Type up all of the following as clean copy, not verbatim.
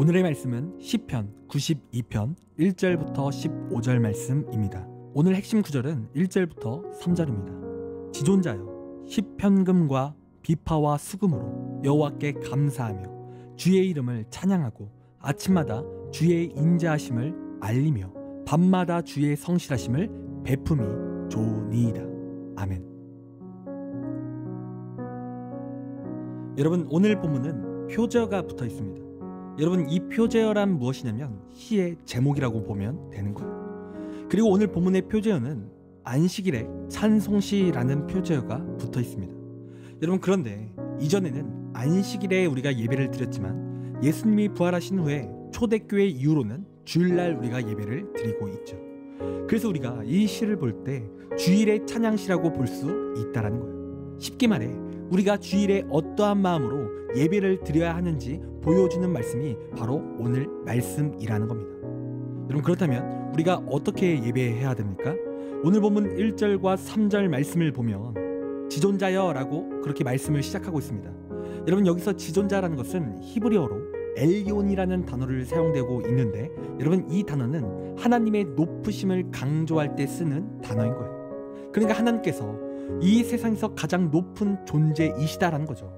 오늘의 말씀은 시편 92편 1절부터 15절 말씀입니다. 오늘 핵심 구절은 1절부터 3절입니다. 지존자여, 십현금과 비파와 수금으로 여호와께 감사하며 주의 이름을 찬양하고 아침마다 주의 인자하심을 알리며 밤마다 주의 성실하심을 베품이 좋으니이다. 아멘. 여러분, 오늘 본문은 표제어가 붙어 있습니다. 여러분, 이 표제어란 무엇이냐면 시의 제목이라고 보면 되는 거예요. 그리고 오늘 본문의 표제어는 안식일에 찬송시라는 표제어가 붙어 있습니다. 여러분, 그런데 이전에는 안식일에 우리가 예배를 드렸지만 예수님이 부활하신 후에 초대교회 이후로는 주일날 우리가 예배를 드리고 있죠. 그래서 우리가 이 시를 볼 때 주일의 찬양시라고 볼 수 있다는 거예요. 쉽게 말해 우리가 주일에 어떠한 마음으로 예배를 드려야 하는지 보여주는 말씀이 바로 오늘 말씀이라는 겁니다. 여러분, 그렇다면 우리가 어떻게 예배해야 됩니까? 오늘 본문 1절과 3절 말씀을 보면 지존자여 라고 그렇게 말씀을 시작하고 있습니다. 여러분, 여기서 지존자라는 것은 히브리어로 엘리온이라는 단어를 사용되고 있는데, 여러분, 이 단어는 하나님의 높으심을 강조할 때 쓰는 단어인 거예요. 그러니까 하나님께서 이 세상에서 가장 높은 존재이시다라는 거죠.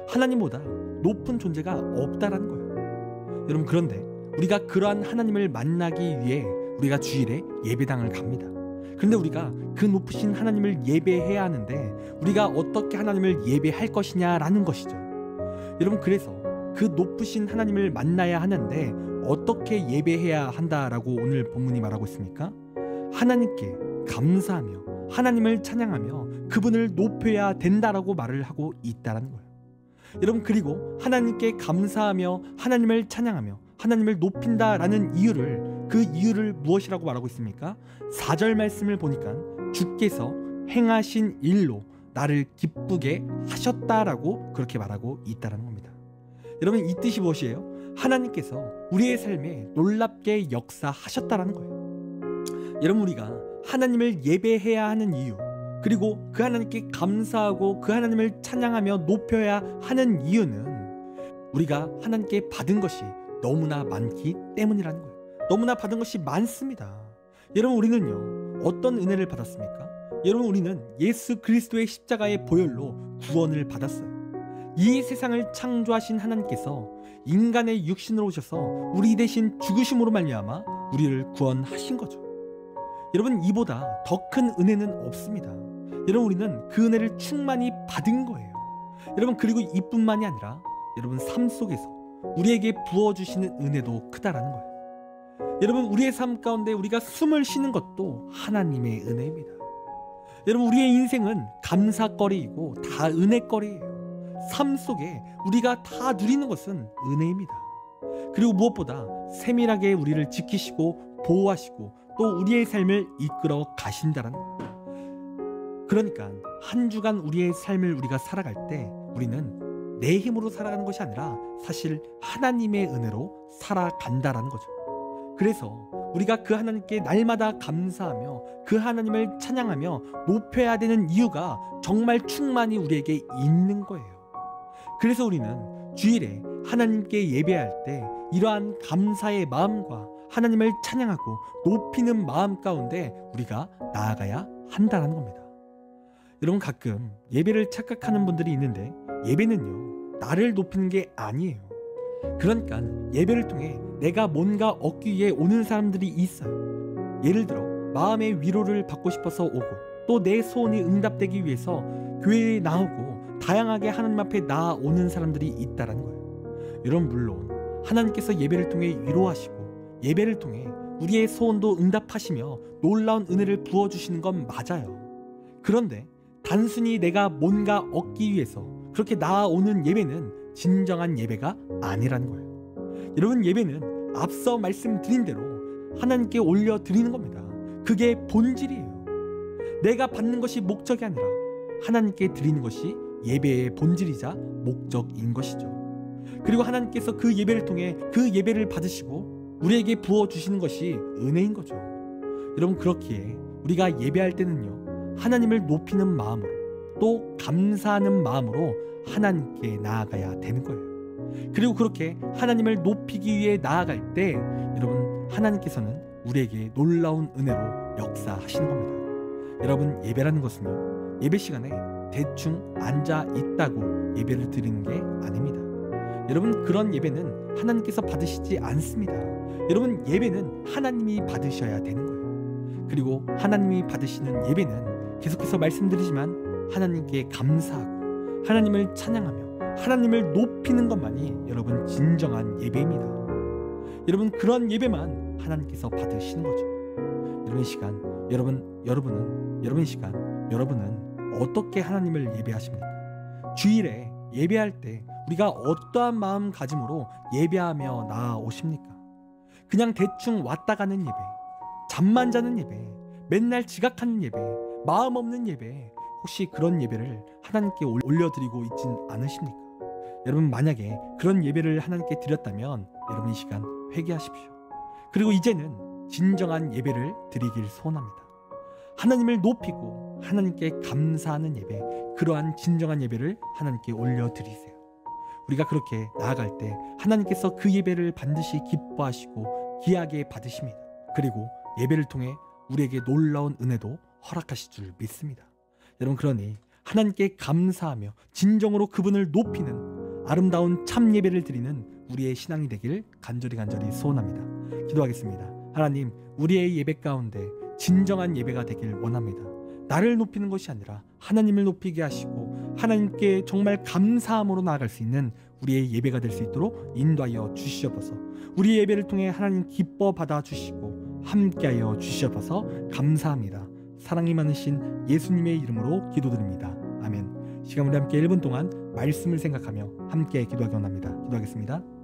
하나님보다 높은 존재가 없다라는 거예요. 여러분, 그런데 우리가 그러한 하나님을 만나기 위해 우리가 주일에 예배당을 갑니다. 그런데 우리가 그 높으신 하나님을 예배해야 하는데 우리가 어떻게 하나님을 예배할 것이냐라는 것이죠. 여러분, 그래서 그 높으신 하나님을 만나야 하는데 어떻게 예배해야 한다라고 오늘 본문이 말하고 있습니까? 하나님께 감사하며 하나님을 찬양하며 그분을 높여야 된다라고 말을 하고 있다는 거예요. 여러분, 그리고 하나님께 감사하며 하나님을 찬양하며 하나님을 높인다라는 그 이유를 무엇이라고 말하고 있습니까? 4절 말씀을 보니까 주께서 행하신 일로 나를 기쁘게 하셨다라고 그렇게 말하고 있다는 겁니다. 여러분, 이 뜻이 무엇이에요? 하나님께서 우리의 삶에 놀랍게 역사하셨다라는 거예요. 여러분, 우리가 하나님을 예배해야 하는 이유, 그리고 그 하나님께 감사하고 그 하나님을 찬양하며 높여야 하는 이유는 우리가 하나님께 받은 것이 너무나 많기 때문이라는 거예요. 너무나 받은 것이 많습니다. 여러분, 우리는요, 어떤 은혜를 받았습니까? 여러분, 우리는 예수 그리스도의 십자가의 보혈로 구원을 받았어요. 이 세상을 창조하신 하나님께서 인간의 육신으로 오셔서 우리 대신 죽으심으로 말미암아 우리를 구원하신 거죠. 여러분, 이보다 더 큰 은혜는 없습니다. 여러분, 우리는 그 은혜를 충만히 받은 거예요. 여러분, 그리고 이뿐만이 아니라 여러분, 삶 속에서 우리에게 부어주시는 은혜도 크다라는 거예요. 여러분, 우리의 삶 가운데 우리가 숨을 쉬는 것도 하나님의 은혜입니다. 여러분, 우리의 인생은 감사거리이고 다 은혜거리예요. 삶 속에 우리가 다 누리는 것은 은혜입니다. 그리고 무엇보다 세밀하게 우리를 지키시고 보호하시고 또 우리의 삶을 이끌어 가신다는 거예요. 그러니까 한 주간 우리의 삶을 우리가 살아갈 때 우리는 내 힘으로 살아가는 것이 아니라 사실 하나님의 은혜로 살아간다라는 거죠. 그래서 우리가 그 하나님께 날마다 감사하며 그 하나님을 찬양하며 높여야 되는 이유가 정말 충만히 우리에게 있는 거예요. 그래서 우리는 주일에 하나님께 예배할 때 이러한 감사의 마음과 하나님을 찬양하고 높이는 마음 가운데 우리가 나아가야 한다는 겁니다. 여러분, 가끔 예배를 착각하는 분들이 있는데 예배는요, 나를 높이는 게 아니에요. 그러니까 예배를 통해 내가 뭔가 얻기 위해 오는 사람들이 있어요. 예를 들어 마음의 위로를 받고 싶어서 오고 또 내 소원이 응답되기 위해서 교회에 나오고 다양하게 하나님 앞에 나아오는 사람들이 있다는 거예요. 여러분, 물론 하나님께서 예배를 통해 위로하시고 예배를 통해 우리의 소원도 응답하시며 놀라운 은혜를 부어주시는 건 맞아요. 그런데 단순히 내가 뭔가 얻기 위해서 그렇게 나아오는 예배는 진정한 예배가 아니라는 거예요. 여러분, 예배는 앞서 말씀드린 대로 하나님께 올려드리는 겁니다. 그게 본질이에요. 내가 받는 것이 목적이 아니라 하나님께 드리는 것이 예배의 본질이자 목적인 것이죠. 그리고 하나님께서 그 예배를 통해 그 예배를 받으시고 우리에게 부어주시는 것이 은혜인 거죠. 여러분, 그렇기에 우리가 예배할 때는요, 하나님을 높이는 마음으로 또 감사하는 마음으로 하나님께 나아가야 되는 거예요. 그리고 그렇게 하나님을 높이기 드리기 위해 나아갈 때 여러분 하나님께서는 우리에게 놀라운 은혜로 역사하시는 겁니다. 여러분 예배라는 것은요, 예배 시간에 대충 앉아 있다고 예배를 드리는 게 아닙니다. 여러분 그런 예배는 하나님께서 받으시지 않습니다. 여러분 예배는 하나님이 받으셔야 되는 거예요. 그리고 하나님이 받으시는 예배는 계속해서 말씀드리지만 하나님께 감사하고 하나님을 찬양하며 하나님을 높이는 것만이 여러분 진정한 예배입니다. 여러분 그런 예배만 하나님께서 받으시는 거죠. 여러분 이 시간 여러분은 어떻게 하나님을 예배하십니까? 주일에 예배할 때 우리가 어떠한 마음가짐으로 예배하며 나아오십니까? 그냥 대충 왔다 가는 예배, 잠만 자는 예배, 맨날 지각하는 예배, 마음 없는 예배, 혹시 그런 예배를 하나님께 올려드리고 있진 않으십니까? 여러분 만약에 그런 예배를 하나님께 드렸다면 여러분 이 시간 회개하십시오. 그리고 이제는 진정한 예배를 드리길 소원합니다. 하나님을 높이고 하나님께 감사하는 예배, 그러한 진정한 예배를 하나님께 올려드리세요. 우리가 그렇게 나아갈 때 하나님께서 그 예배를 반드시 기뻐하시고 귀하게 받으십니다. 그리고 예배를 통해 우리에게 놀라운 은혜도 허락하실 줄 믿습니다. 여러분 그러니 하나님께 감사하며 진정으로 그분을 높이는 아름다운 참 예배를 드리는 우리의 신앙이 되길 간절히 소원합니다. 기도하겠습니다. 하나님, 우리의 예배 가운데 진정한 예배가 되길 원합니다. 나를 높이는 것이 아니라 하나님을 높이게 하시고 하나님께 정말 감사함으로 나아갈 수 있는 우리의 예배가 될 수 있도록 인도하여 주시옵소서. 우리의 예배를 통해 하나님 기뻐 받아 주시고 함께하여 주시옵소서. 감사합니다. 사랑이 많으신 예수님의 이름으로 기도드립니다. 아멘. 시간 우리 함께 1분 동안 말씀을 생각하며 함께 기도하기 원합니다. 기도하겠습니다.